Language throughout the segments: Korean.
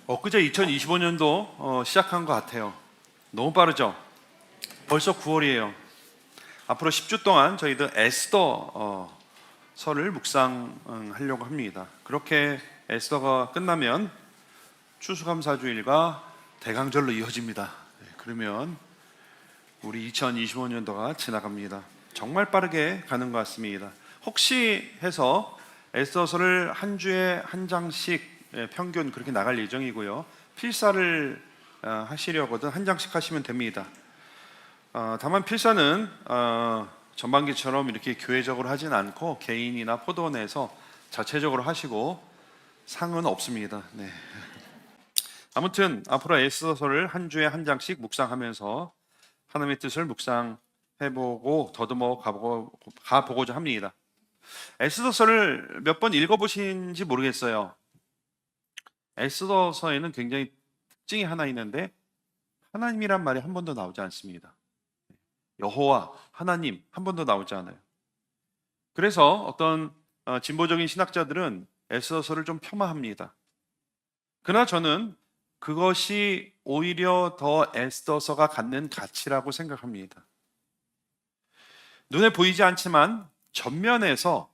엊그제 2025년도 시작한 것 같아요. 너무 빠르죠? 벌써 9월이에요. 앞으로 10주 동안 저희들 에스더 서를 묵상하려고 합니다. 그렇게 에스더가 끝나면 추수감사주일과 대강절로 이어집니다. 그러면 우리 2025년도가 지나갑니다. 정말 빠르게 가는 것 같습니다. 혹시 해서 에스더서를 한 주에 한 장씩 평균 그렇게 나갈 예정이고요. 필사를 하시려거든 한 장씩 하시면 됩니다. 다만 필사는 전반기처럼 이렇게 교회적으로 하진 않고 개인이나 포도원에서 자체적으로 하시고 상은 없습니다. 네. 아무튼 앞으로 에스더서를 한 주에 한 장씩 묵상하면서 하나님의 뜻을 묵상해보고 더듬어 가보고자 합니다. 에스더서를 몇 번 읽어보신지 모르겠어요. 에스더서에는 굉장히 특징이 하나 있는데 하나님이란 말이 한 번도 나오지 않습니다. 여호와, 하나님 한 번도 나오지 않아요. 그래서 어떤 진보적인 신학자들은 에스더서를 좀 폄하합니다. 그러나 저는 그것이 오히려 더 에스더서가 갖는 가치라고 생각합니다. 눈에 보이지 않지만 전면에서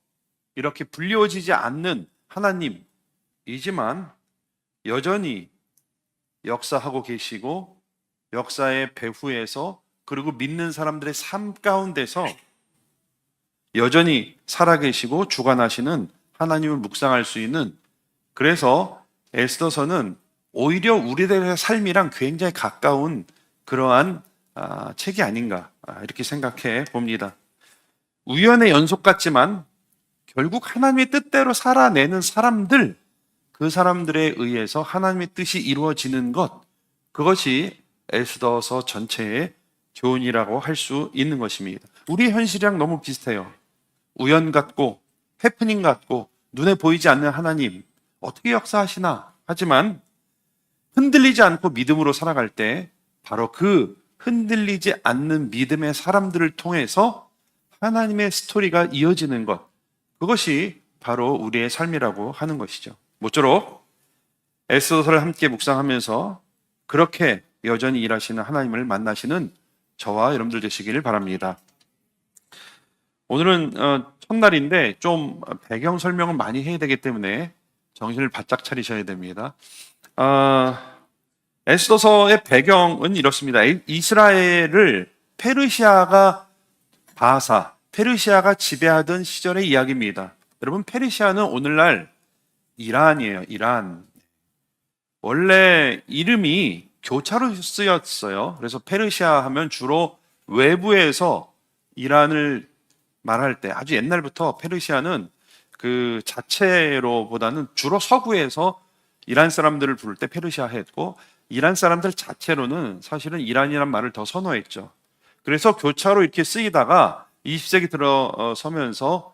이렇게 불리워지지 않는 하나님이지만 여전히 역사하고 계시고 역사의 배후에서 그리고 믿는 사람들의 삶 가운데서 여전히 살아계시고 주관하시는 하나님을 묵상할 수 있는, 그래서 에스더서는 오히려 우리들의 삶이랑 굉장히 가까운 그러한 책이 아닌가 이렇게 생각해 봅니다. 우연의 연속 같지만 결국 하나님의 뜻대로 살아내는 사람들, 그 사람들에 의해서 하나님의 뜻이 이루어지는 것, 그것이 에스더서 전체의 교훈이라고 할 수 있는 것입니다. 우리 현실이랑 너무 비슷해요. 우연 같고 해프닝 같고 눈에 보이지 않는 하나님 어떻게 역사하시나 하지만 흔들리지 않고 믿음으로 살아갈 때 바로 그 흔들리지 않는 믿음의 사람들을 통해서 하나님의 스토리가 이어지는 것, 그것이 바로 우리의 삶이라고 하는 것이죠. 모쪼록 에스더서를 함께 묵상하면서 그렇게 여전히 일하시는 하나님을 만나시는 저와 여러분들 되시기를 바랍니다. 오늘은 첫날인데 좀 배경 설명을 많이 해야 되기 때문에 정신을 바짝 차리셔야 됩니다. 에스더서의 배경은 이렇습니다. 이스라엘을 페르시아가 지배하던 시절의 이야기입니다. 여러분, 페르시아는 오늘날 이란이에요. 이란. 원래 이름이 교차로 쓰였어요. 그래서 페르시아 하면 주로 외부에서 이란을 말할 때, 아주 옛날부터 페르시아는 그 자체로보다는 주로 서구에서 이란 사람들을 부를 때 페르시아 했고, 이란 사람들 자체로는 사실은 이란이란 말을 더 선호했죠. 그래서 교차로 이렇게 쓰이다가 20세기 들어서면서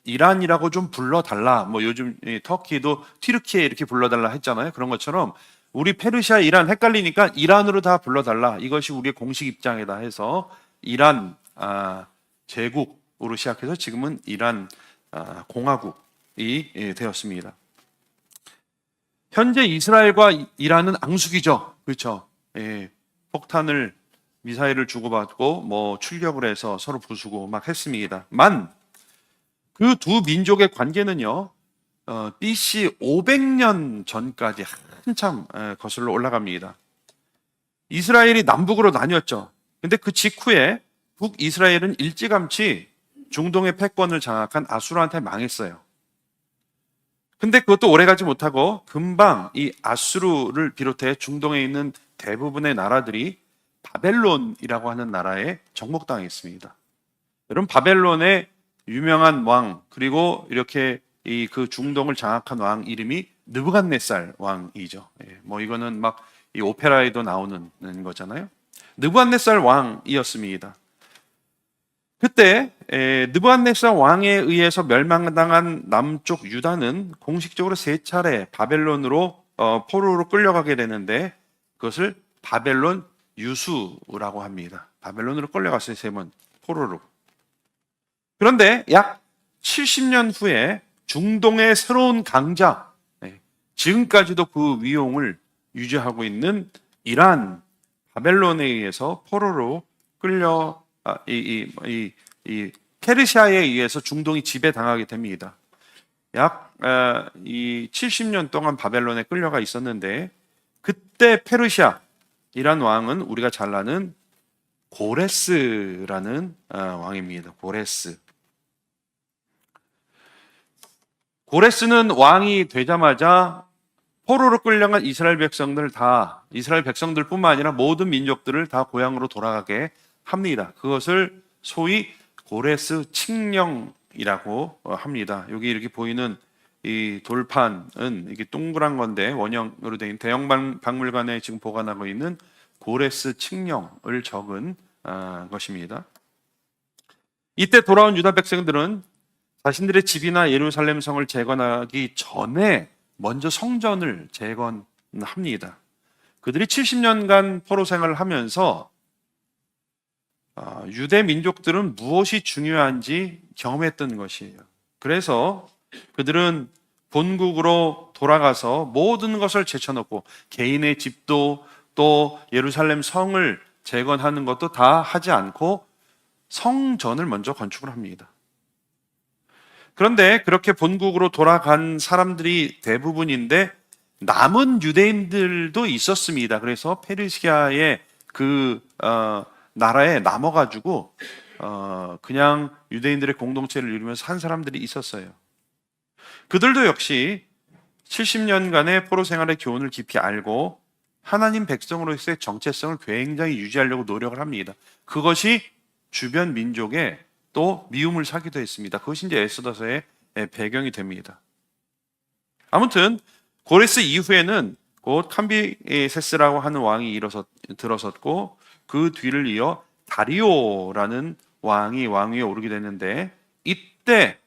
이란이라고 좀 불러달라, 뭐 요즘 터키도 튀르키예 이렇게 불러달라 했잖아요. 그런 것처럼 우리 페르시아, 이란 헷갈리니까 이란으로 다 불러달라, 이것이 우리의 공식 입장이다 해서 이란 제국으로 시작해서 지금은 이란 공화국이 되었습니다. 현재 이스라엘과 이란은 앙숙이죠. 그렇죠? 폭탄을, 미사일을 주고받고 뭐 출격을 해서 서로 부수고 막 했습니다. 그 두 민족의 관계는요, BC 500년 전까지 한참 거슬러 올라갑니다. 이스라엘이 남북으로 나뉘었죠. 근데 그 직후에 북이스라엘은 일찌감치 중동의 패권을 장악한 아수르한테 망했어요. 근데 그것도 오래가지 못하고 금방 이 아수르를 비롯해 중동에 있는 대부분의 나라들이 바벨론이라고 하는 나라에 정복당했습니다. 여러분, 바벨론의 유명한 왕, 그리고 이렇게 그 중동을 장악한 왕 이름이 느부갓네살 왕이죠. 뭐 이거는 막 이 오페라에도 나오는 거잖아요. 느부갓네살 왕이었습니다. 그때 느부갓네살 왕에 의해서 멸망당한 남쪽 유다는 공식적으로 3차례 바벨론으로 포로로 끌려가게 되는데 그것을 바벨론 유수라고 합니다. 바벨론으로 끌려갔어요. 3번 포로로. 그런데 약 70년 후에 중동의 새로운 강자, 지금까지도 그 위용을 유지하고 있는 이란 바벨론에 의해서 포로로 끌려 이 페르시아에 의해서 중동이 지배당하게 됩니다. 약 70년 동안 바벨론에 끌려가 있었는데 그때 페르시아 이란 왕은 우리가 잘 아는 고레스라는 왕입니다. 고레스는 왕이 되자마자 포로로 끌려간 이스라엘 백성들뿐만 아니라 모든 민족들을 다 고향으로 돌아가게 합니다. 그것을 소위 고레스 칙령이라고 합니다. 여기 이렇게 보이는 이 돌판은 이게 동그란 건데 원형으로 된 대형 박물관에 지금 보관하고 있는 고레스 칙령을 적은 것입니다. 이때 돌아온 유다 백성들은 자신들의 집이나 예루살렘 성을 재건하기 전에 먼저 성전을 재건합니다. 그들이 70년간 포로 생활을 하면서 유대 민족들은 무엇이 중요한지 경험했던 것이에요. 그래서 그들은 본국으로 돌아가서 모든 것을 제쳐놓고 개인의 집도 또 예루살렘 성을 재건하는 것도 다 하지 않고 성전을 먼저 건축을 합니다. 그런데 그렇게 본국으로 돌아간 사람들이 대부분인데 남은 유대인들도 있었습니다. 그래서 페르시아의 그 나라에 남아가지고 그냥 유대인들의 공동체를 이루면서 산 사람들이 있었어요. 그들도 역시 70년간의 포로 생활의 교훈을 깊이 알고 하나님 백성으로서의 정체성을 굉장히 유지하려고 노력을 합니다. 그것이 주변 민족에 또 미움을 사기도 했습니다. 그것이 이제 에스더서의 배경이 됩니다. 아무튼 고레스 이후에는 곧 캄비세스라고 하는 왕이 들어섰고 그 뒤를 이어 다리오라는 왕이 왕위에 오르게 됐는데 이때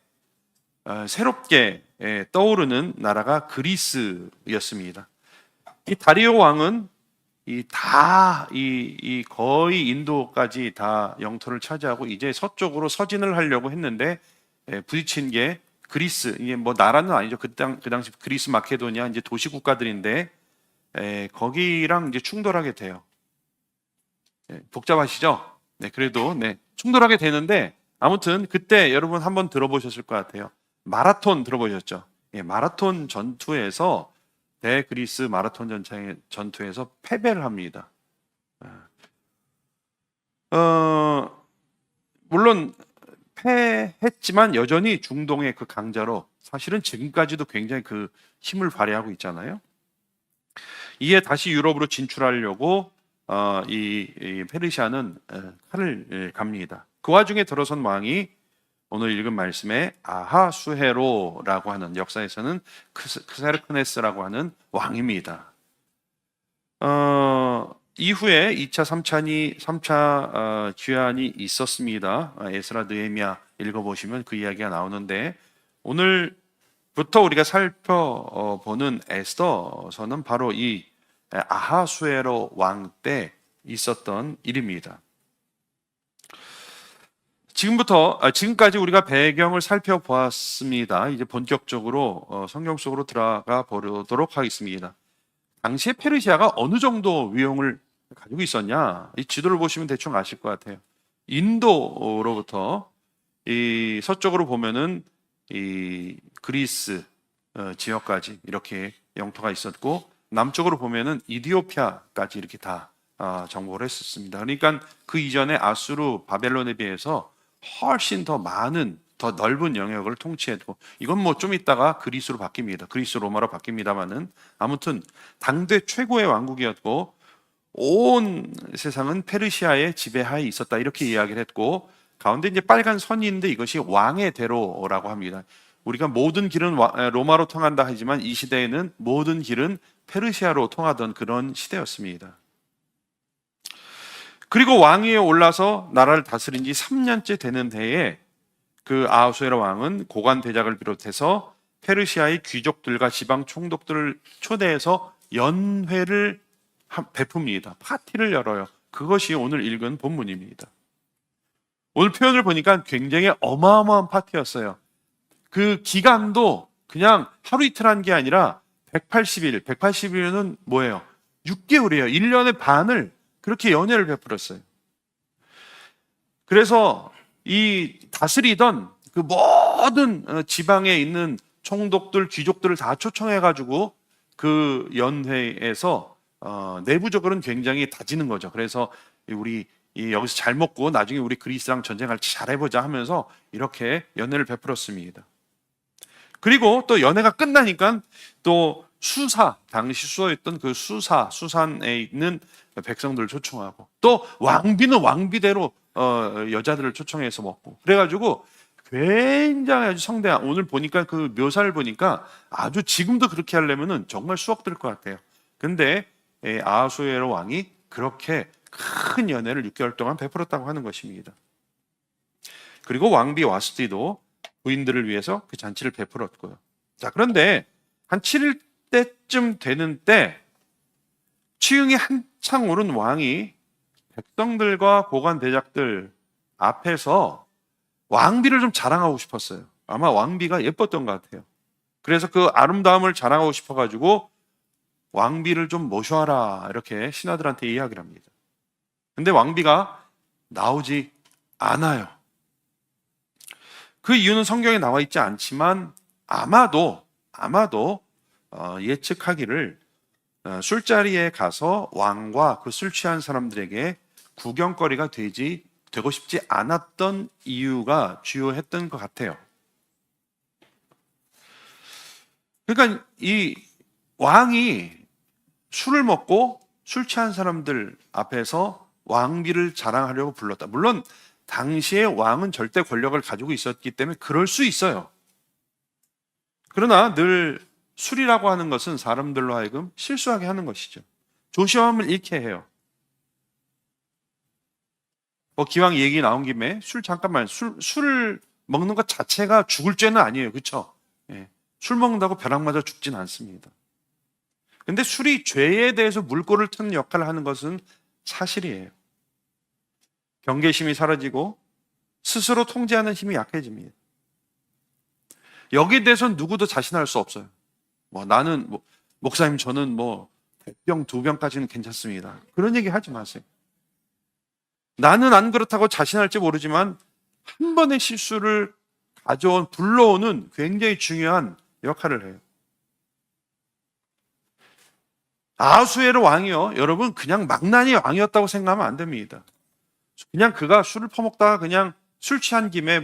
새롭게 떠오르는 나라가 그리스였습니다. 이 다리오 왕은 거의 인도까지 다 영토를 차지하고 이제 서쪽으로 서진을 하려고 했는데 부딪힌 게 그리스, 이게 뭐 나라는 아니죠. 그 당시 그리스 마케도니아 이제 도시 국가들인데 거기랑 이제 충돌하게 돼요. 복잡하시죠? 네, 그래도 충돌하게 되는데 아무튼 그때 여러분 한번 들어보셨을 것 같아요. 마라톤 들어보셨죠? 마라톤 전투에서 대그리스 마라톤 전투에서 패배를 합니다. 물론 패했지만 여전히 중동의 그 강자로 사실은 지금까지도 굉장히 그 힘을 발휘하고 있잖아요. 이에 다시 유럽으로 진출하려고 이 페르시아는 칼을 갑니다. 그 와중에 들어선 왕이 오늘 읽은 말씀에 아하수헤로라고 하는 역사에서는 크세르크네스라고 하는 왕입니다. 이후에 2차, 3차 귀환이 있었습니다. 에스라, 느헤미야 읽어보시면 그 이야기가 나오는데 오늘부터 우리가 살펴보는 에스더서는 바로 이 아하수에로 왕 때 있었던 일입니다. 지금까지 우리가 배경을 살펴보았습니다. 이제 본격적으로 성경 속으로 들어가 보도록 하겠습니다. 당시에 페르시아가 어느 정도 위용을 가지고 있었냐? 이 지도를 보시면 대충 아실 것 같아요. 인도로부터 이 서쪽으로 보면은 이 그리스 지역까지 이렇게 영토가 있었고 남쪽으로 보면은 이디오피아까지 이렇게 다 정복을 했었습니다. 그러니까 그 이전에 아수르, 바벨론에 비해서 훨씬 더 많은, 더 넓은 영역을 통치했고, 이건 뭐 좀 있다가 그리스로 바뀝니다. 그리스 로마로 바뀝니다만은 아무튼 당대 최고의 왕국이었고 온 세상은 페르시아의 지배하에 있었다 이렇게 이야기를 했고 가운데 이제 빨간 선이 있는데 이것이 왕의 대로라고 합니다. 우리가 모든 길은 로마로 통한다 하지만 이 시대에는 모든 길은 페르시아로 통하던 그런 시대였습니다. 그리고 왕위에 올라서 나라를 다스린 지 3년째 되는 해에 그 아하수에로 왕은 고관 대작을 비롯해서 페르시아의 귀족들과 지방 총독들을 초대해서 연회를 베풉니다. 파티를 열어요. 그것이 오늘 읽은 본문입니다. 오늘 표현을 보니까 굉장히 어마어마한 파티였어요. 그 기간도 그냥 하루 이틀 한 게 아니라 180일, 180일은 뭐예요? 6개월이에요. 1년의 반을 그렇게 연애를 베풀었어요. 그래서 이 다스리던 그 모든 지방에 있는 총독들, 귀족들을 다 초청해가지고 그 연회에서 내부적으로는 굉장히 다지는 거죠. 그래서 우리 여기서 잘 먹고 나중에 우리 그리스랑 전쟁할 때 잘해보자 하면서 이렇게 연회를 베풀었습니다. 그리고 또 연회가 끝나니까 또 수사, 당시 수호했던 그 수산에 있는 백성들을 초청하고 또 왕비는 왕비대로 여자들을 초청해서 먹고 그래가지고 굉장히 아주 성대한, 오늘 보니까 그 묘사를 보니까 아주 지금도 그렇게 하려면은 정말 수억 들 것 같아요. 근데 아하수에로 왕이 그렇게 큰 연회를 6개월 동안 베풀었다고 하는 것입니다. 그리고 왕비 와스티도 부인들을 위해서 그 잔치를 베풀었고요. 자, 그런데 한 7일 때쯤 되는 때 치흥이 한창 오른 왕이 백성들과 고관 대작들 앞에서 왕비를 좀 자랑하고 싶었어요. 아마 왕비가 예뻤던 것 같아요. 그래서 그 아름다움을 자랑하고 싶어가지고 왕비를 좀 모셔와라 이렇게 신하들한테 이야기를 합니다. 근데 왕비가 나오지 않아요. 그 이유는 성경에 나와 있지 않지만 아마도 예측하기를 술자리에 가서 왕과 그 술 취한 사람들에게 구경거리가 되고 싶지 않았던 이유가 주요했던 것 같아요. 그러니까 이 왕이 술을 먹고 술 취한 사람들 앞에서 왕비를 자랑하려고 불렀다. 물론 당시에 왕은 절대 권력을 가지고 있었기 때문에 그럴 수 있어요. 그러나 늘 술이라고 하는 것은 사람들로 하여금 실수하게 하는 것이죠. 조심함을 잃게 해요. 기왕 얘기 나온 김에 잠깐만, 술을 먹는 것 자체가 죽을 죄는 아니에요. 그렇죠? 예. 술 먹는다고 벼락 맞아 죽진 않습니다. 근데 술이 죄에 대해서 물꼬를 트는 역할을 하는 것은 사실이에요. 경계심이 사라지고 스스로 통제하는 힘이 약해집니다. 여기에 대해서는 누구도 자신할 수 없어요. 나는 목사님 저는 100병, 2병까지는 괜찮습니다. 그런 얘기 하지 마세요. 나는 안 그렇다고 자신할지 모르지만 한 번의 실수를 불러오는 굉장히 중요한 역할을 해요. 아하수에로 왕이요, 여러분 그냥 망나니 왕이었다고 생각하면 안 됩니다. 그냥 그가 술을 퍼먹다가 그냥 술 취한 김에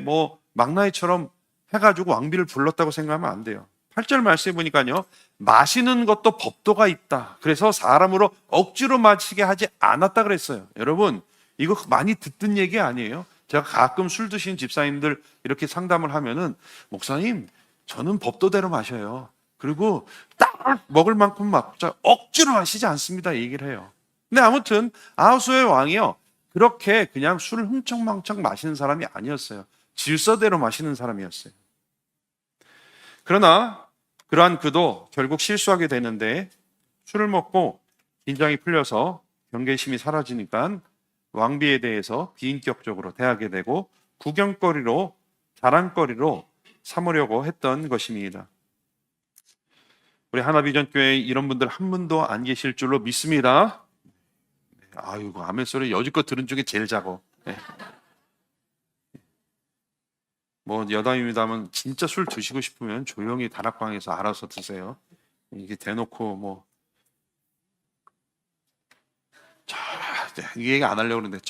망나니처럼 해가지고 왕비를 불렀다고 생각하면 안 돼요. 8절 말씀해 보니까요, 마시는 것도 법도가 있다. 그래서 사람으로 억지로 마시게 하지 않았다 그랬어요. 여러분 이거 많이 듣던 얘기 아니에요? 제가 가끔 술 드시는 집사님들 이렇게 상담을 하면은, 목사님 저는 법도대로 마셔요. 그리고 딱 먹을 만큼 먹자, 억지로 마시지 않습니다, 이 얘기를 해요. 근데 아무튼 아하수의 왕이요, 그렇게 그냥 술을 흥청망청 마시는 사람이 아니었어요. 질서대로 마시는 사람이었어요. 그러나 그러한 그도 결국 실수하게 되는데, 술을 먹고 긴장이 풀려서 경계심이 사라지니까 왕비에 대해서 비인격적으로 대하게 되고 구경거리로, 자랑거리로 삼으려고 했던 것입니다. 우리 하나비전교회에 이런 분들 한 분도 안 계실 줄로 믿습니다. 아이고, 아멘 소리 여지껏 들은 중에 제일 작어. 네. 여담입니다만 진짜 술 드시고 싶으면 조용히 다락방에서 알아서 드세요. 이게 대놓고 이 얘기 안 하려고 그러는데,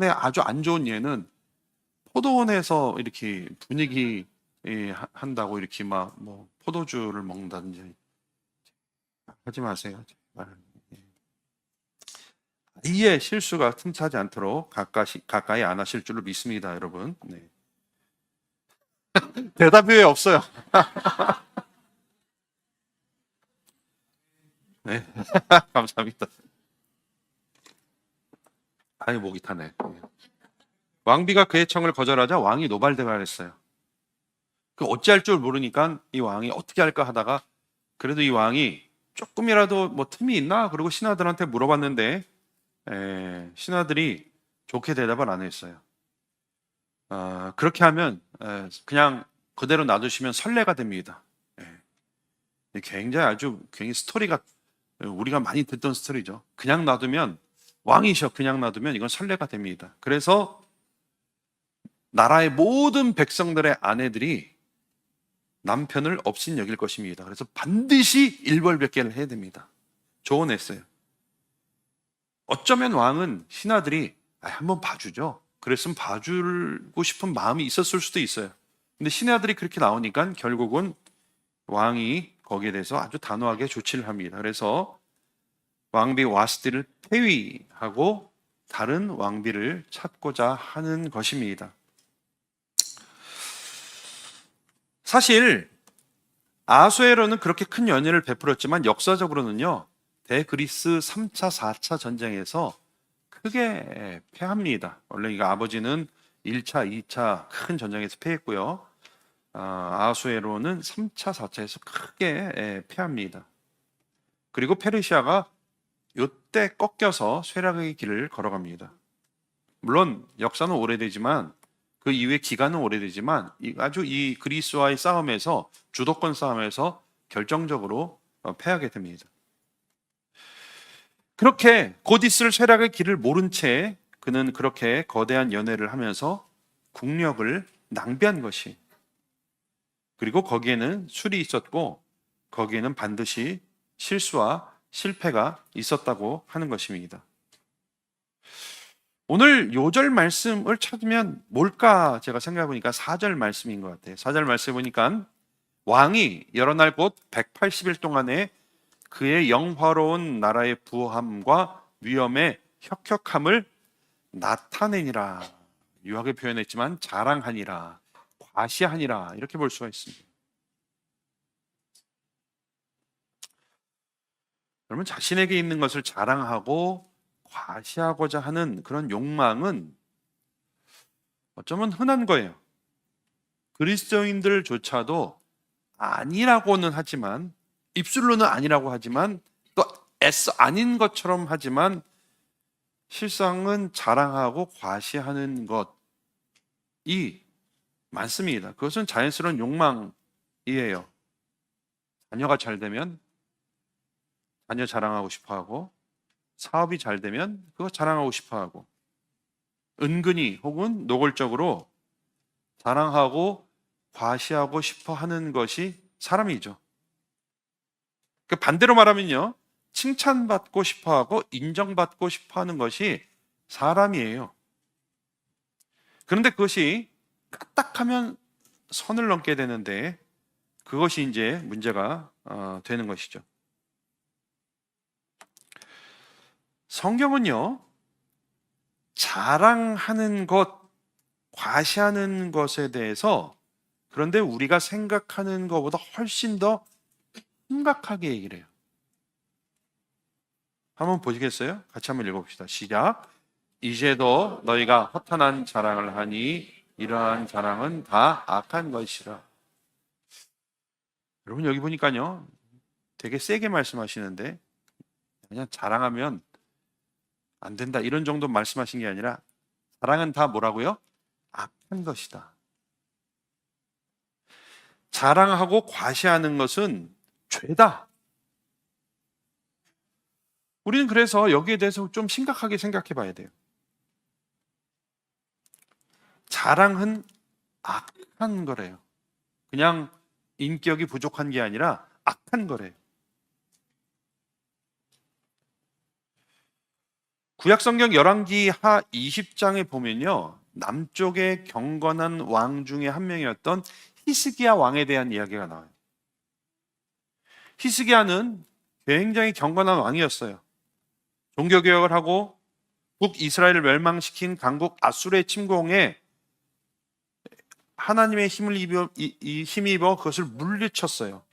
아주 안 좋은 예는 포도원에서 이렇게 분위기 한다고 이렇게 포도주를 먹는다든지 하지 마세요. 아예 실수가 틈타지 않도록 가까이 안 하실 줄로 믿습니다, 여러분. 네. 대답이 왜 없어요? 네. 감사합니다. 아니, 목이 타네. 왕비가 그의 청을 거절하자 왕이 노발대발했어요. 어찌할 줄 모르니까 이 왕이 어떻게 할까 하다가, 그래도 이 왕이 조금이라도 틈이 있나? 그리고 신하들한테 물어봤는데, 신하들이 좋게 대답을 안 했어요. 그렇게 하면 그냥 그대로 놔두시면 선례가 됩니다. 굉장히 스토리가 우리가 많이 듣던 스토리죠. 그냥 놔두면 왕이셔 그냥 놔두면 이건 선례가 됩니다. 그래서 나라의 모든 백성들의 아내들이 남편을 업신 여길 것입니다. 그래서 반드시 일벌백계를 해야 됩니다. 조언했어요. 어쩌면 왕은 신하들이 한번 봐주죠. 그랬으면 봐주고 싶은 마음이 있었을 수도 있어요. 근데 신하들이 그렇게 나오니까 결국은 왕이 거기에 대해서 아주 단호하게 조치를 합니다. 그래서 왕비 와스티를 폐위하고 다른 왕비를 찾고자 하는 것입니다. 사실 아수에로는 그렇게 큰 연연을 베풀었지만 역사적으로는요, 대그리스 3차, 4차 전쟁에서 크게 패합니다. 원래 이거 아버지는 1차, 2차 큰 전쟁에서 패했고요. 아수에로는 3차, 4차에서 크게 패합니다. 그리고 페르시아가 이때 꺾여서 쇠락의 길을 걸어갑니다. 물론 역사는 오래되지만 그 이후의 기간은 오래되지만 아주 이 그리스와의 싸움에서 주도권 싸움에서 결정적으로 패하게 됩니다. 그렇게 곧 있을 쇠락의 길을 모른 채 그는 그렇게 거대한 연회를 하면서 국력을 낭비한 것이, 그리고 거기에는 술이 있었고 거기에는 반드시 실수와 실패가 있었다고 하는 것입니다. 오늘 요절 말씀을 찾으면 뭘까 제가 생각해 보니까 4절 말씀인 것 같아요. 4절 말씀 보니까 왕이 여러 날 곧 180일 동안에 그의 영화로운 나라의 부함과 위엄의 혁혁함을 나타내니라. 유하게 표현했지만 자랑하니라, 과시하니라 이렇게 볼 수가 있습니다. 여러분, 자신에게 있는 것을 자랑하고 과시하고자 하는 그런 욕망은 어쩌면 흔한 거예요. 그리스도인들조차도 아니라고는 하지만, 입술로는 아니라고 하지만 또 애써 아닌 것처럼 하지만 실상은 자랑하고 과시하는 것이 많습니다. 그것은 자연스러운 욕망이에요. 자녀가 잘 되면 자녀 자랑하고 싶어하고, 사업이 잘 되면 그거 자랑하고 싶어하고, 은근히 혹은 노골적으로 자랑하고 과시하고 싶어하는 것이 사람이죠. 그 반대로 말하면요, 칭찬받고 싶어하고 인정받고 싶어하는 것이 사람이에요. 그런데 그것이 까딱하면 선을 넘게 되는데 그것이 이제 문제가 되는 것이죠. 성경은요, 자랑하는 것, 과시하는 것에 대해서 그런데 우리가 생각하는 것보다 훨씬 더 심각하게 얘기를 해요. 한번 보시겠어요? 같이 한번 읽어봅시다. 시작. 이제도 너희가 허탄한 자랑을 하니 이러한 자랑은 다 악한 것이라. 여러분, 여기 보니까요, 되게 세게 말씀하시는데 그냥 자랑하면 안 된다 이런 정도 말씀하신 게 아니라 자랑은 다 뭐라고요? 악한 것이다. 자랑하고 과시하는 것은 죄다. 우리는 그래서 여기에 대해서 좀 심각하게 생각해 봐야 돼요. 자랑은 악한 거래요. 그냥 인격이 부족한 게 아니라 악한 거래요. 구약성경 열왕기 하 20장에 보면요, 남쪽의 경건한 왕 중에 한 명이었던 히스기야 왕에 대한 이야기가 나와요. 히스기야는 굉장히 경건한 왕이었어요. 종교개혁을 하고 북이스라엘을 멸망시킨 강국 아수르의 침공에 하나님의 힘입어 그것을 물리쳤어요.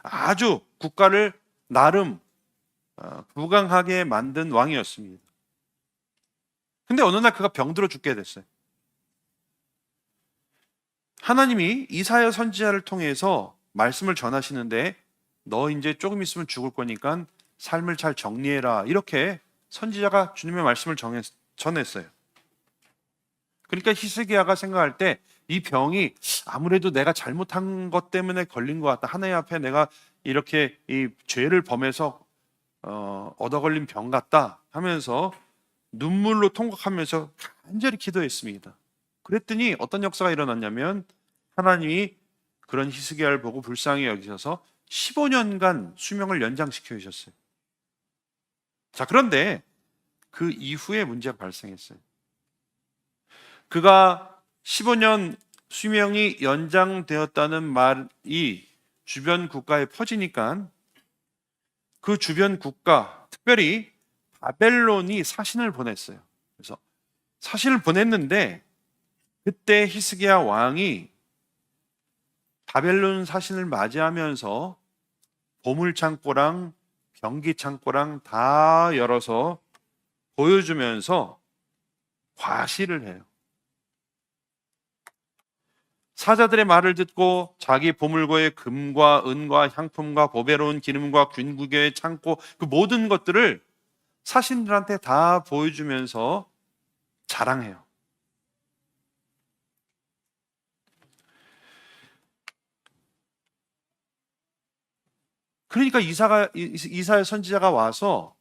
아주 국가를 나름 부강하게 만든 왕이었습니다. 근데 어느 날 그가 병들어 죽게 됐어요. 하나님이 이사야 선지자를 통해서 말씀을 전하시는데 너 이제 조금 있으면 죽을 거니까 삶을 잘 정리해라, 이렇게 선지자가 주님의 말씀을 전했어요. 그러니까 히스기야가 생각할 때 이 병이 아무래도 내가 잘못한 것 때문에 걸린 것 같다. 하나님 앞에 내가 이렇게 이 죄를 범해서 얻어 걸린 병 같다 하면서 눈물로 통곡하면서 간절히 기도했습니다. 그랬더니 어떤 역사가 일어났냐면 하나님이 그런 히스기야를 보고 불쌍히 여기셔서 15년간 수명을 연장시켜 주셨어요. 자, 그런데 그 이후에 문제가 발생했어요. 그가 15년 수명이 연장되었다는 말이 주변 국가에 퍼지니까 그 주변 국가, 특별히 바벨론이 사신을 보냈어요. 그래서 사신을 보냈는데 그때 히스기야 왕이 바벨론 사신을 맞이하면서 보물창고랑 병기창고랑 다 열어서 보여주면서 과시를 해요. 사자들의 말을 듣고 자기 보물고의 금과 은과 향품과 보배로운 기름과 균구교의 창고 그 모든 것들을 사신들한테 다 보여주면서 자랑해요. 그러니까 이사야 선지자가 와서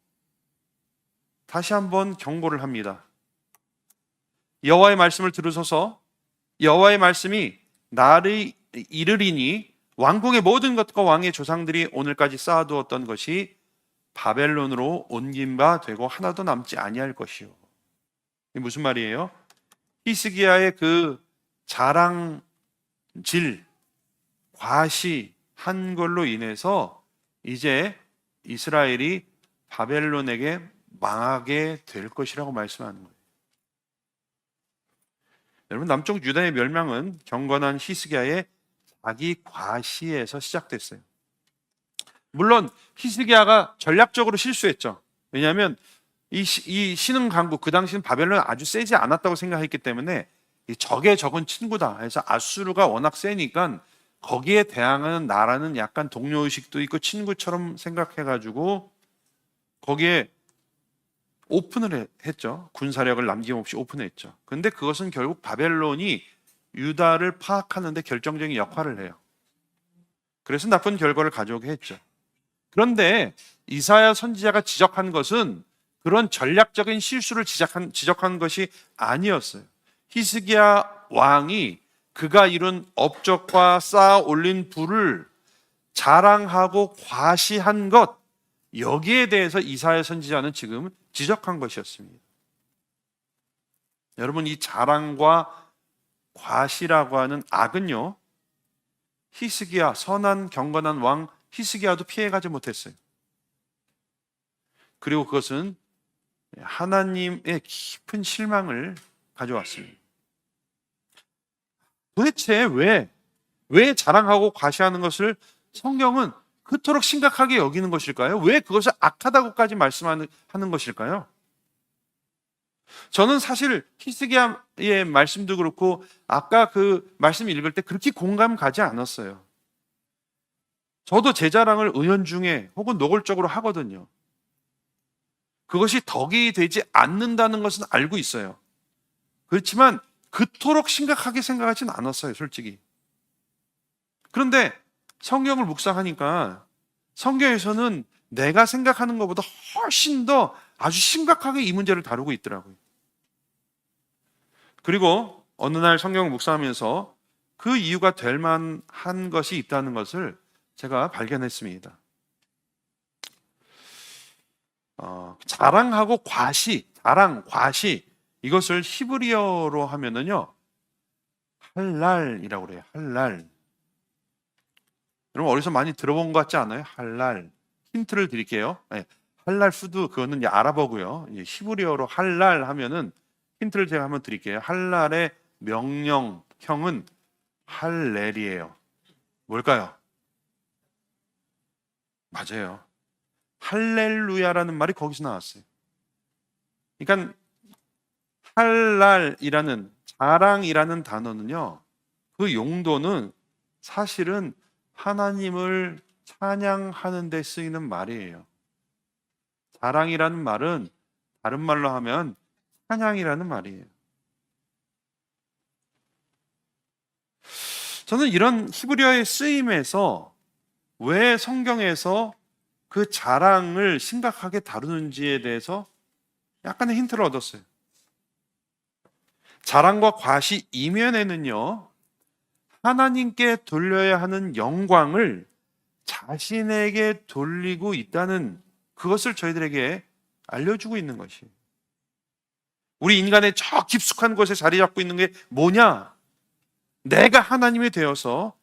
다시 한번 경고를 합니다. 여호와의 말씀을 들으소서. 여호와의 말씀이 나를 이르리니 왕궁의 모든 것과 왕의 조상들이 오늘까지 쌓아두었던 것이 바벨론으로 옮긴 바 되고 하나도 남지 아니할 것이요. 이게 무슨 말이에요? 히스기야의 그 자랑질, 과시한 걸로 인해서 이제 이스라엘이 바벨론에게 망하게 될 것이라고 말씀하는 거예요. 여러분, 남쪽 유다의 멸망은 경건한 히스기야의 자기 과시에서 시작됐어요. 물론 히스기야가 전략적으로 실수했죠. 왜냐하면 이 신흥 강국, 그 당시는 바벨론이 아주 세지 않았다고 생각했기 때문에 이 적의 적은 친구다 해서 아수르가 워낙 세니까 거기에 대항하는 나라는 약간 동료의식도 있고 친구처럼 생각해가지고 거기에 오픈을 했죠. 군사력을 남김없이 오픈했죠. 그런데 그것은 결국 바벨론이 유다를 파악하는 데 결정적인 역할을 해요. 그래서 나쁜 결과를 가져오게 했죠. 그런데 이사야 선지자가 지적한 것은 그런 전략적인 실수를 지적한 것이 아니었어요. 히스기야 왕이 그가 이룬 업적과 쌓아 올린 부를 자랑하고 과시한 것, 여기에 대해서 이사야 선지자는 지금 지적한 것이었습니다. 여러분, 이 자랑과 과시라고 하는 악은요, 히스기야, 선한 경건한 왕 히스기야도 피해가지 못했어요. 그리고 그것은 하나님의 깊은 실망을 가져왔습니다. 도대체 왜 자랑하고 과시하는 것을 성경은 그토록 심각하게 여기는 것일까요? 왜 그것을 악하다고까지 말씀하는 것일까요? 저는 사실 히스기야의 말씀도 그렇고 아까 그 말씀 읽을 때 그렇게 공감 가지 않았어요. 저도 제 자랑을 은연중에 혹은 노골적으로 하거든요. 그것이 덕이 되지 않는다는 것은 알고 있어요. 그렇지만 그토록 심각하게 생각하진 않았어요, 솔직히. 그런데 성경을 묵상하니까 성경에서는 내가 생각하는 것보다 훨씬 더 아주 심각하게 이 문제를 다루고 있더라고요. 그리고 어느 날 성경을 묵상하면서 그 이유가 될 만한 것이 있다는 것을 제가 발견했습니다. 자랑하고 과시, 과시, 이것을 히브리어로 하면은요, 할랄이라고 그래요. 할랄. 여러분 어디서 많이 들어본 것 같지 않아요? 할랄. 힌트를 드릴게요. 네, 할랄 푸드, 그거는 이제 아랍어고요. 이제 히브리어로 할랄 하면은 힌트를 제가 한번 드릴게요. 할랄의 명령형은 할렐이에요. 뭘까요? 맞아요. 할렐루야라는 말이 거기서 나왔어요. 그러니까 할랄이라는, 자랑이라는 단어는요, 그 용도는 사실은 하나님을 찬양하는 데 쓰이는 말이에요. 자랑이라는 말은 다른 말로 하면 찬양이라는 말이에요. 저는 이런 히브리어의 쓰임에서 왜 성경에서 그 자랑을 심각하게 다루는지에 대해서 약간의 힌트를 얻었어요. 자랑과 과시 이면에는요, 하나님께 돌려야 하는 영광을 자신에게 돌리고 있다는 그것을 저희들에게 알려주고 있는 것이에요. 우리 인간의 저 깊숙한 곳에 자리 잡고 있는 게 뭐냐? 내가 하나님이 되어서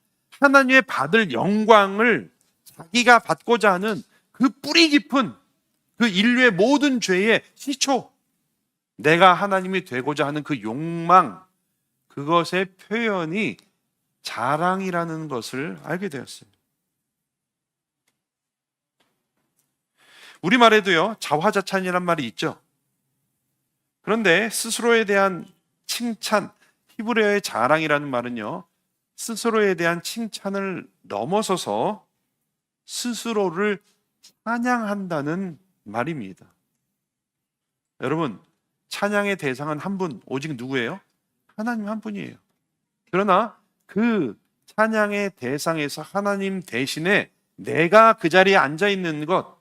하나님의 받을 영광을 자기가 받고자 하는 그 뿌리 깊은 그 인류의 모든 죄의 시초, 내가 하나님이 되고자 하는 그 욕망, 그것의 표현이 자랑이라는 것을 알게 되었어요. 우리말에도요, 자화자찬이란 말이 있죠. 그런데 스스로에 대한 칭찬, 히브리어의 자랑이라는 말은요, 스스로에 대한 칭찬을 넘어서서 스스로를 찬양한다는 말입니다. 여러분, 찬양의 대상은 한 분, 오직 누구예요? 하나님 한 분이에요. 그러나 그 찬양의 대상에서 하나님 대신에 내가 그 자리에 앉아 있는 것,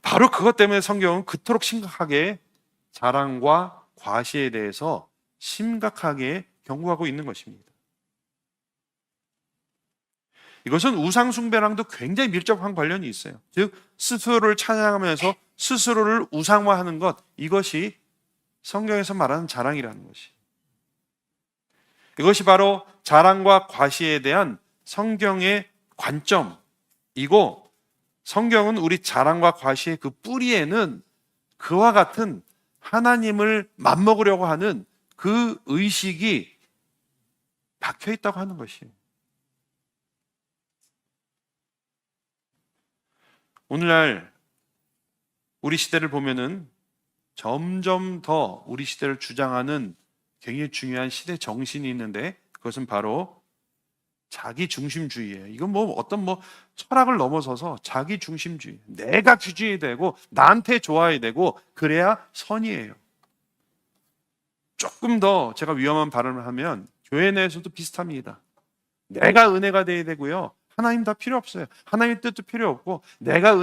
바로 그것 때문에 성경은 그토록 심각하게 자랑과 과시에 대해서 심각하게 경고하고 있는 것입니다. 이것은 우상숭배랑도 굉장히 밀접한 관련이 있어요. 즉 스스로를 찬양하면서 스스로를 우상화하는 것, 이것이 성경에서 말하는 자랑이라는 것이. 이것이 바로 자랑과 과시에 대한 성경의 관점이고, 성경은 우리 자랑과 과시의 그 뿌리에는 그와 같은 하나님을 맘먹으려고 하는 그 의식이 박혀 있다고 하는 것이에요. 오늘날 우리 시대를 보면은 점점 더 우리 시대를 주장하는 굉장히 중요한 시대 정신이 있는데, 그것은 바로 자기 중심주의예요. 이건 어떤 철학을 넘어서서 자기 중심주의. 내가 규준이 되고 나한테 좋아야 되고 그래야 선이에요. 조금 더 제가 위험한 발언을 하면 교회 내에서도 비슷합니다. 내가 은혜가 돼야 되고요. 하나님 다 필요 없어요. 하나님 뜻도 필요 없고, 내가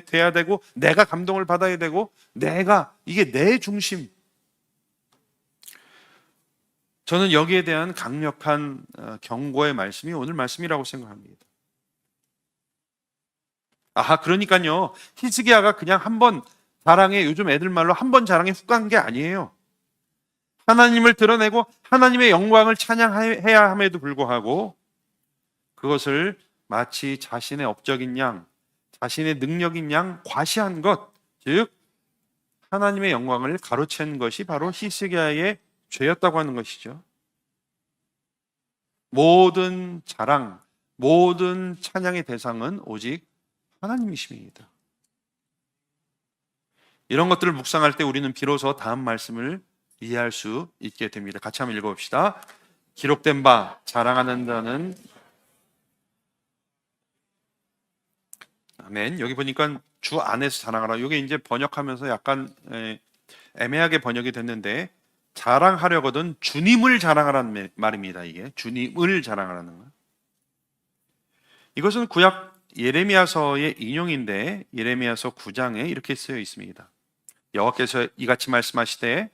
돼야 되고, 내가 감동을 받아야 되고, 이게 내 중심. 저는 여기에 대한 강력한 경고의 말씀이 오늘 말씀이라고 생각합니다. 그러니까요, 히스기야가 그냥 한번 자랑에, 요즘 애들 말로 한번 자랑에 훅 간 게 아니에요. 하나님을 드러내고 하나님의 영광을 찬양해야 함에도 불구하고 그것을 마치 자신의 업적인 양, 자신의 능력인 양 과시한 것, 즉 하나님의 영광을 가로챈 것이 바로 히스기야의 죄였다고 하는 것이죠. 모든 자랑, 모든 찬양의 대상은 오직 하나님이십니다. 이런 것들을 묵상할 때 우리는 비로소 다음 말씀을 이해할 수 있게 됩니다. 같이 한번 읽어봅시다. 기록된 바 자랑하는 자는, 아멘. 여기 보니까 주 안에서 자랑하라. 이게 이제 번역하면서 약간 애매하게 번역이 됐는데, 자랑하려거든 주님을 자랑하라는 말입니다. 이게 주님을 자랑하라는 거. 이것은 구약 예레미야서의 인용인데, 예레미야서 9장에 이렇게 쓰여 있습니다. 여호와께서 이같이 말씀하시되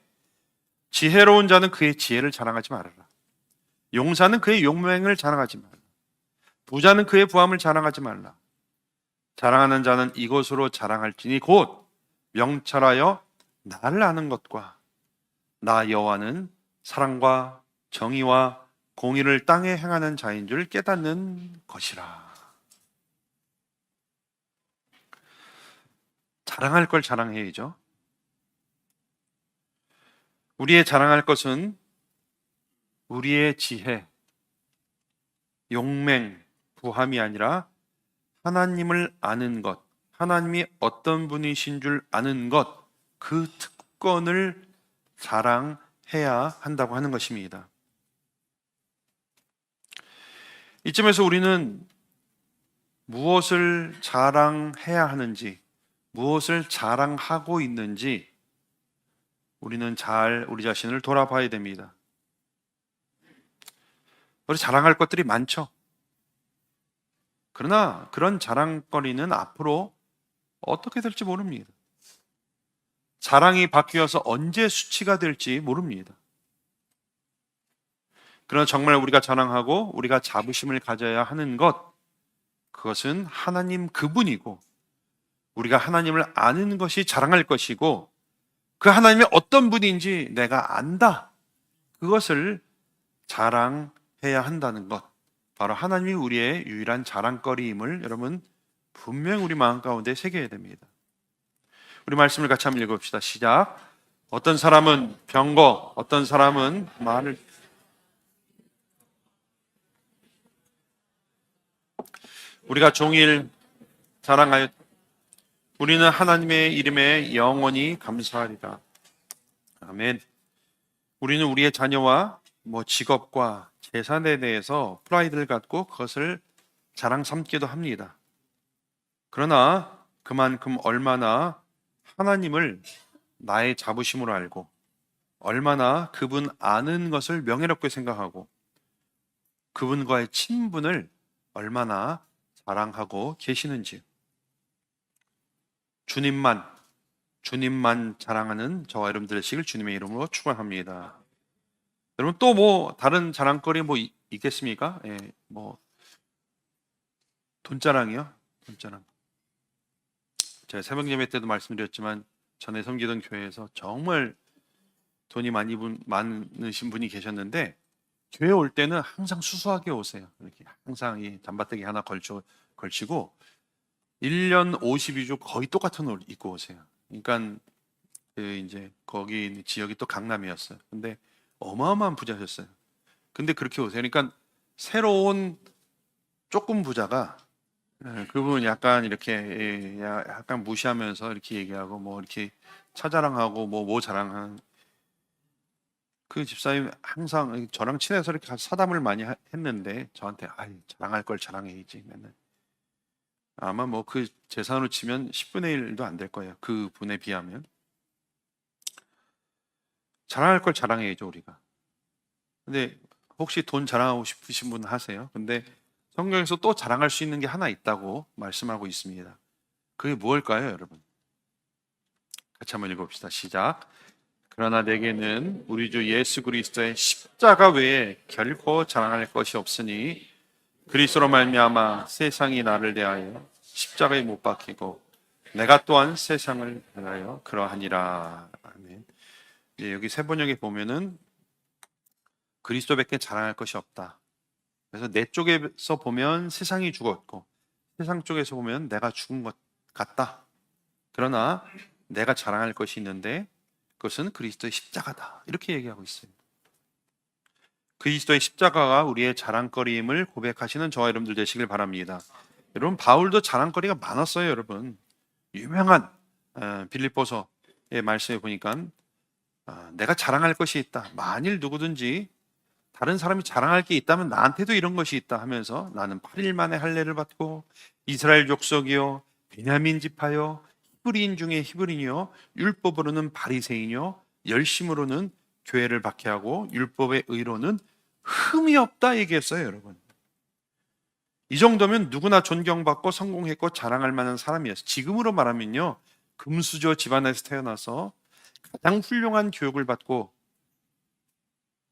지혜로운 자는 그의 지혜를 자랑하지 말아라. 용사는 그의 용맹을 자랑하지 말라. 부자는 그의 부함을 자랑하지 말라. 자랑하는 자는 이것으로 자랑할지니 곧 명철하여 나를 아는 것과 나 여호와는 사랑과 정의와 공의를 땅에 행하는 자인 줄 깨닫는 것이라. 자랑할 걸 자랑해야죠. 우리의 자랑할 것은 우리의 지혜, 용맹, 부함이 아니라 하나님을 아는 것, 하나님이 어떤 분이신 줄 아는 것, 그 특권을 자랑해야 한다고 하는 것입니다. 이쯤에서 우리는 무엇을 자랑해야 하는지, 무엇을 자랑하고 있는지 우리는 잘 우리 자신을 돌아봐야 됩니다. 우리 자랑할 것들이 많죠. 그러나 그런 자랑거리는 앞으로 어떻게 될지 모릅니다. 자랑이 바뀌어서 언제 수치가 될지 모릅니다. 그러나 정말 우리가 자랑하고 우리가 자부심을 가져야 하는 것, 그것은 하나님 그분이고 우리가 하나님을 아는 것이 자랑할 것이고 그 하나님이 어떤 분인지 내가 안다. 그것을 자랑해야 한다는 것. 바로 하나님이 우리의 유일한 자랑거리임을 여러분 분명 우리 마음 가운데 새겨야 됩니다. 우리 말씀을 같이 한번 읽어봅시다. 시작. 어떤 사람은 병거, 어떤 사람은 말을. 우리가 종일 자랑하여 우리는 하나님의 이름에 영원히 감사하리라. 아멘. 우리는 우리의 자녀와 직업과 재산에 대해서 프라이드를 갖고 그것을 자랑 삼기도 합니다. 그러나 그만큼 얼마나 하나님을 나의 자부심으로 알고 얼마나 그분 아는 것을 명예롭게 생각하고 그분과의 친분을 얼마나 자랑하고 계시는지, 주님만 자랑하는 저와 여러분들 되시길 주님의 이름으로 축원합니다. 여러분 또 다른 자랑거리 있겠습니까? 예, 돈자랑이요? 돈자랑. 제가 새벽예배 때도 말씀드렸지만 전에 섬기던 교회에서 정말 돈이 많으신 분이 계셨는데 교회 올 때는 항상 수수하게 오세요. 이렇게 항상 이 잠바떼기 하나 걸치고 1년 52주 거의 똑같은 옷 입고 오세요. 그러니까 이제 거기 있는 지역이 또 강남이었어요. 근데 어마어마한 부자셨어요. 근데 그렇게 오세요. 그러니까 새로운 조금 부자가 그분 약간 이렇게 약간 무시하면서 이렇게 얘기하고 이렇게 차자랑하고 뭐 자랑하는 그 집사님 항상 저랑 친해서 이렇게 사담을 많이 했는데 저한테 자랑할 걸 자랑해야지 맨날. 아마 그 재산으로 치면 10분의 1도 안 될 거예요. 그 분에 비하면. 자랑할 걸 자랑해야죠, 우리가. 근데 혹시 돈 자랑하고 싶으신 분 하세요? 근데 성경에서 또 자랑할 수 있는 게 하나 있다고 말씀하고 있습니다. 그게 무엇일까요, 여러분? 같이 한번 읽어봅시다. 시작. 그러나 내게는 우리 주 예수 그리스도의 십자가 외에 결코 자랑할 것이 없으니 그리스도로 말미암아 세상이 나를 대하여 십자가에 못 박히고 내가 또한 세상을 대하여 그러하니라. 아멘. 여기 세 번역에 보면은 그리스도밖에 자랑할 것이 없다. 그래서 내 쪽에서 보면 세상이 죽었고 세상 쪽에서 보면 내가 죽은 것 같다. 그러나 내가 자랑할 것이 있는데 그것은 그리스도의 십자가다. 이렇게 얘기하고 있어요. 그리스도의 십자가가 우리의 자랑거리임을 고백하시는 저와 여러분들 되시길 바랍니다. 여러분 바울도 자랑거리가 많았어요. 여러분 유명한 빌립보서의 말씀에 보니까 내가 자랑할 것이 있다. 만일 누구든지 다른 사람이 자랑할 게 있다면 나한테도 이런 것이 있다 하면서 나는 8일 만에 할례를 받고 이스라엘 족속이요 베냐민 지파요 히브리인 중에 히브리인이요 율법으로는 바리새인이요 열심으로는 교회를 박해하고 율법의 의로는 흠이 없다 얘기했어요. 여러분 이 정도면 누구나 존경받고 성공했고 자랑할 만한 사람이었어요. 지금으로 말하면요 금수저 집안에서 태어나서 가장 훌륭한 교육을 받고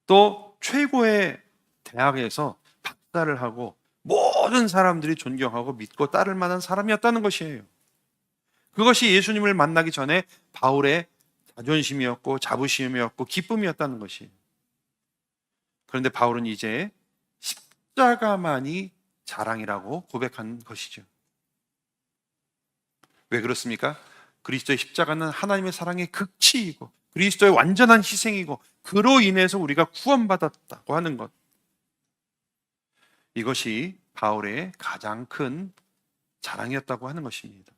또 최고의 대학에서 박사를 하고 모든 사람들이 존경하고 믿고 따를 만한 사람이었다는 것이에요. 그것이 예수님을 만나기 전에 바울의 자존심이었고 자부심이었고 기쁨이었다는 것이에요. 그런데 바울은 이제 십자가만이 자랑이라고 고백한 것이죠. 왜 그렇습니까? 그리스도의 십자가는 하나님의 사랑의 극치이고 그리스도의 완전한 희생이고 그로 인해서 우리가 구원받았다고 하는 것, 이것이 바울의 가장 큰 자랑이었다고 하는 것입니다.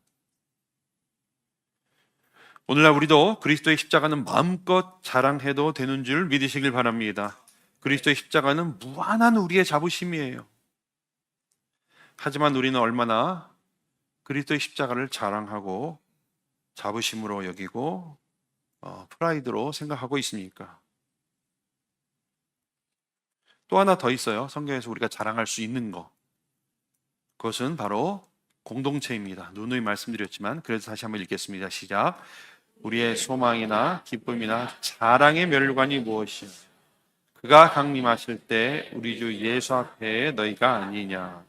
오늘날 우리도 그리스도의 십자가는 마음껏 자랑해도 되는 줄 믿으시길 바랍니다. 그리스도의 십자가는 무한한 우리의 자부심이에요. 하지만 우리는 얼마나 그리스도의 십자가를 자랑하고 자부심으로 여기고 프라이드로 생각하고 있습니까? 또 하나 더 있어요. 성경에서 우리가 자랑할 수 있는 거. 그것은 바로 공동체입니다. 누누이 말씀드렸지만 그래서 다시 한번 읽겠습니다. 시작. 우리의 소망이나 기쁨이나 자랑의 면류관이 무엇이요? 그가 강림하실 때 우리 주 예수 앞에 너희가 아니냐.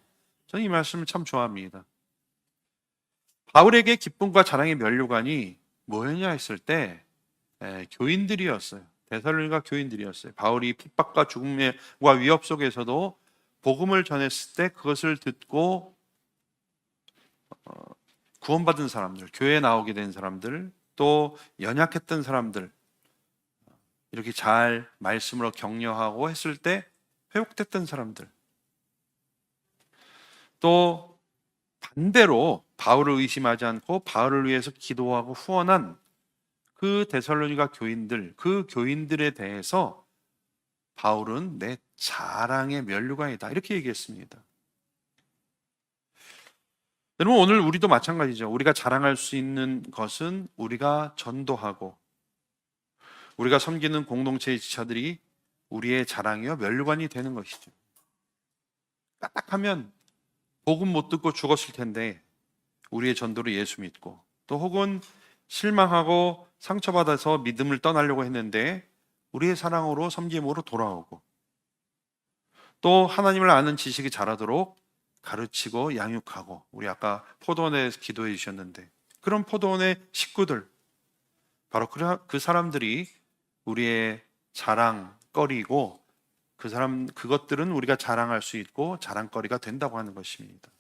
저는 이 말씀을 참 좋아합니다. 바울에게 기쁨과 자랑의 면류관이 뭐였냐 했을 때 교인들이었어요. 데살로니가 교인들이었어요. 바울이 핍박과 죽음과 위협 속에서도 복음을 전했을 때 그것을 듣고 구원받은 사람들, 교회에 나오게 된 사람들, 또 연약했던 사람들, 이렇게 잘 말씀으로 격려하고 했을 때 회복됐던 사람들, 또 반대로 바울을 의심하지 않고 바울을 위해서 기도하고 후원한 그 데살로니가 교인들, 그 교인들에 대해서 바울은 내 자랑의 면류관이다 이렇게 얘기했습니다. 여러분, 오늘 우리도 마찬가지죠. 우리가 자랑할 수 있는 것은 우리가 전도하고 우리가 섬기는 공동체의 지체들이 우리의 자랑이요 면류관이 되는 것이죠. 까딱하면 복음 못 듣고 죽었을 텐데 우리의 전도로 예수 믿고, 또 혹은 실망하고 상처받아서 믿음을 떠나려고 했는데 우리의 사랑으로 섬김으로 돌아오고, 또 하나님을 아는 지식이 자라도록 가르치고 양육하고, 우리 아까 포도원에서 기도해 주셨는데 그런 포도원의 식구들, 바로 그 사람들이 우리의 자랑거리고 그것들은 우리가 자랑할 수 있고 자랑거리가 된다고 하는 것입니다.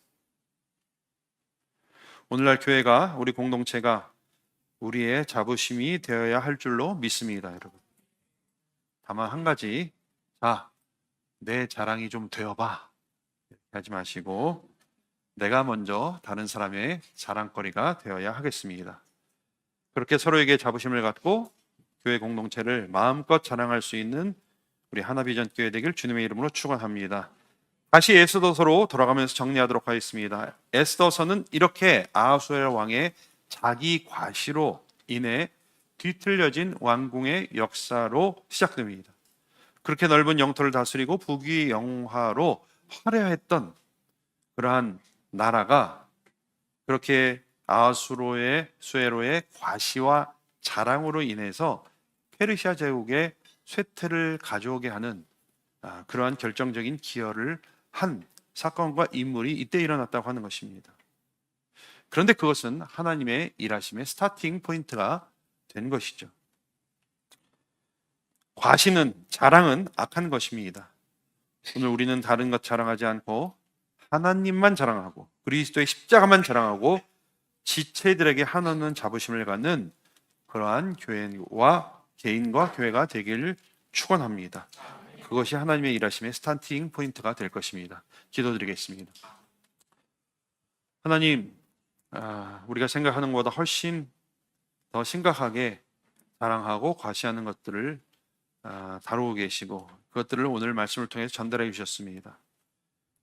오늘날 교회가, 우리 공동체가 우리의 자부심이 되어야 할 줄로 믿습니다, 여러분. 다만 한 가지, 내 자랑이 좀 되어봐 하지 마시고 내가 먼저 다른 사람의 자랑거리가 되어야 하겠습니다. 그렇게 서로에게 자부심을 갖고 교회 공동체를 마음껏 자랑할 수 있는 우리 하나비전 교회 되길 주님의 이름으로 축원합니다. 다시 에스더서로 돌아가면서 정리하도록 하겠습니다. 에스더서는 이렇게 아하수에로 왕의 자기 과시로 인해 뒤틀려진 왕궁의 역사로 시작됩니다. 그렇게 넓은 영토를 다스리고 부귀영화로 화려했던 그러한 나라가 그렇게 아하수에로의 과시와 자랑으로 인해서 페르시아 제국의 쇠퇴를 가져오게 하는 그러한 결정적인 기여를 한 사건과 인물이 이때 일어났다고 하는 것입니다. 그런데 그것은 하나님의 일하심의 스타팅 포인트가 된 것이죠. 과시는, 자랑은 악한 것입니다. 오늘 우리는 다른 것 자랑하지 않고 하나님만 자랑하고 그리스도의 십자가만 자랑하고 지체들에게 한없는 자부심을 갖는 그러한 교회와 개인과 교회가 되기를 축원합니다. 그것이 하나님의 일하심의 스타팅 포인트가 될 것입니다. 기도드리겠습니다. 하나님, 우리가 생각하는 것보다 훨씬 더 심각하게 자랑하고 과시하는 것들을 다루고 계시고 그것들을 오늘 말씀을 통해서 전달해 주셨습니다.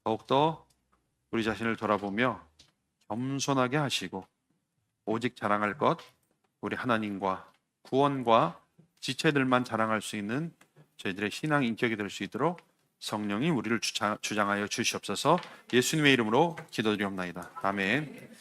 더욱더 우리 자신을 돌아보며 겸손하게 하시고 오직 자랑할 것, 우리 하나님과 구원과 지체들만 자랑할 수 있는 저희들의 신앙 인격이 될 수 있도록 성령이 우리를 주장하여 주시옵소서. 예수님의 이름으로 기도드리옵나이다. 아멘.